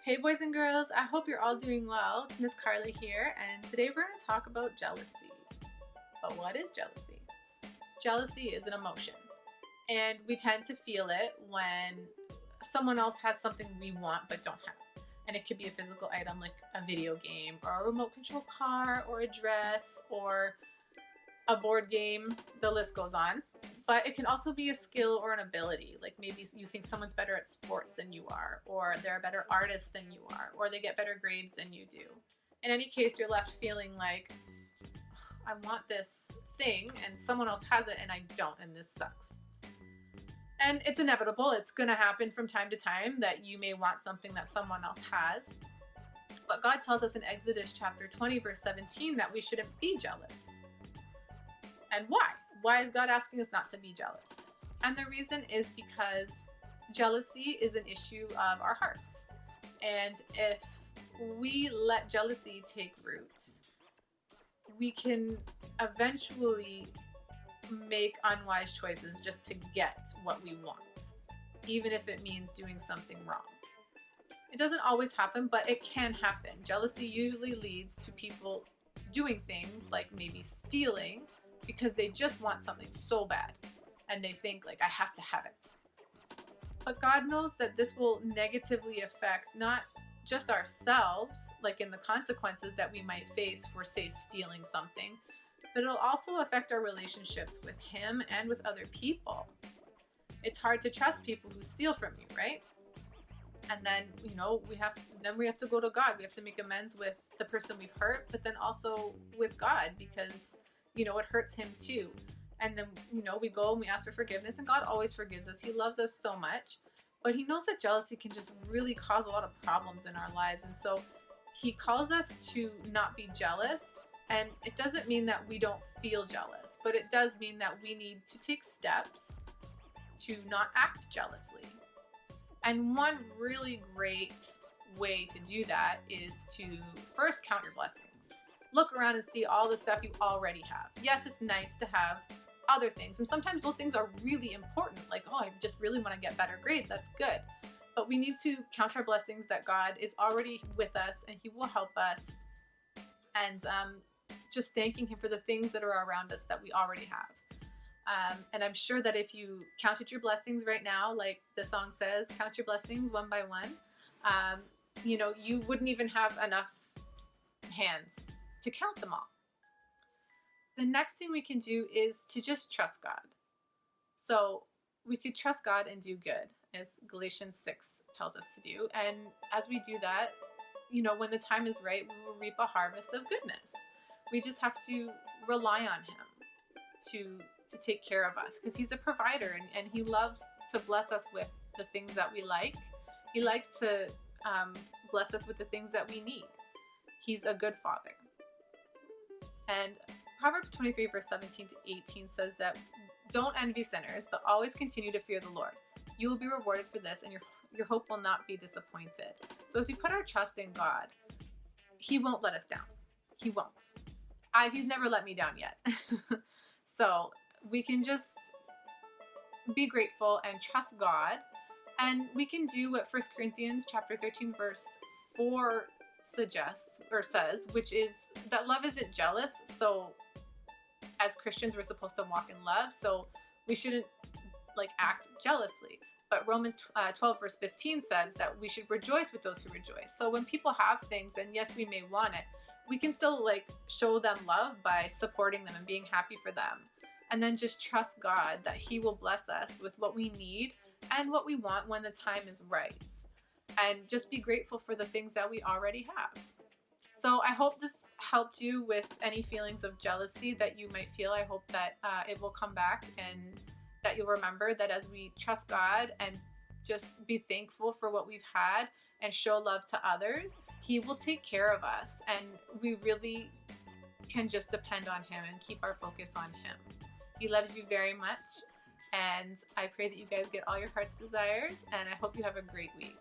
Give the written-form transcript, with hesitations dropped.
Hey boys and girls, I hope you're all doing well. It's Miss Carly here, and today we're going to talk about jealousy. But what is jealousy? Jealousy is an emotion, and we tend to feel it when someone else has something we want but don't have. And it could be a physical item like a video game, or a remote control car, or a dress, or a board game. The list goes on. But it can also be a skill or an ability, like maybe you think someone's better at sports than you are, or they're a better artist than you are, or they get better grades than you do. In any case, you're left feeling like, I want this thing and someone else has it and I don't, and this sucks. And it's inevitable. It's going to happen from time to time that you may want something that someone else has. But God tells us in Exodus chapter 20, verse 17, that we shouldn't be jealous. And why? Why is God asking us not to be jealous? And the reason is because jealousy is an issue of our hearts. And if we let jealousy take root, we can eventually make unwise choices just to get what we want, even if it means doing something wrong. It doesn't always happen, but it can happen. Jealousy usually leads to people doing things like maybe stealing, because they just want something so bad and they think like, I have to have it. But God knows that this will negatively affect not just ourselves, like in the consequences that we might face for, say, stealing something, but it'll also affect our relationships with Him and with other people. It's hard to trust people who steal from you, right? And then, we have to go to God. We have to make amends with the person we've hurt, but then also with God, because it hurts Him too. And then, we go and we ask for forgiveness, and God always forgives us. He loves us so much, but He knows that jealousy can just really cause a lot of problems in our lives. And so He calls us to not be jealous. And it doesn't mean that we don't feel jealous, but it does mean that we need to take steps to not act jealously. And one really great way to do that is to first count your blessings. Look around and see all the stuff you already have. Yes, it's nice to have other things. And sometimes those things are really important. Like, I just really want to get better grades. That's good. But we need to count our blessings that God is already with us and He will help us. And just thanking Him for the things that are around us that we already have. And I'm sure that if you counted your blessings right now, like the song says, count your blessings one by one, you wouldn't even have enough hands to count them all. The next thing we can do is to just trust God. So we could trust God and do good, as Galatians 6 tells us to do. And as we do that, when the time is right, we will reap a harvest of goodness. We just have to rely on Him to take care of us, because He's a provider, and He loves to bless us with the things that we like. He likes to bless us with the things that we need. He's a good Father. And Proverbs 23 verse 17 to 18 says that don't envy sinners, but always continue to fear the Lord. You will be rewarded for this, and your hope will not be disappointed. So as we put our trust in God, He won't let us down. He won't. He's never let me down yet. So we can just be grateful and trust God, and we can do what 1 Corinthians chapter 13 verse 4 suggests or says, which is that love isn't jealous. So as Christians, we're supposed to walk in love, so we shouldn't act jealously. But Romans 12 verse 15 says that we should rejoice with those who rejoice. So when people have things, and yes, we may want it, we can still show them love by supporting them and being happy for them. And then just trust God that He will bless us with what we need and what we want when the time is right. And just be grateful for the things that we already have. So I hope this helped you with any feelings of jealousy that you might feel. I hope that it will come back, and that you'll remember that as we trust God and just be thankful for what we've had and show love to others, He will take care of us. And we really can just depend on Him and keep our focus on Him. He loves you very much. And I pray that you guys get all your heart's desires. And I hope you have a great week.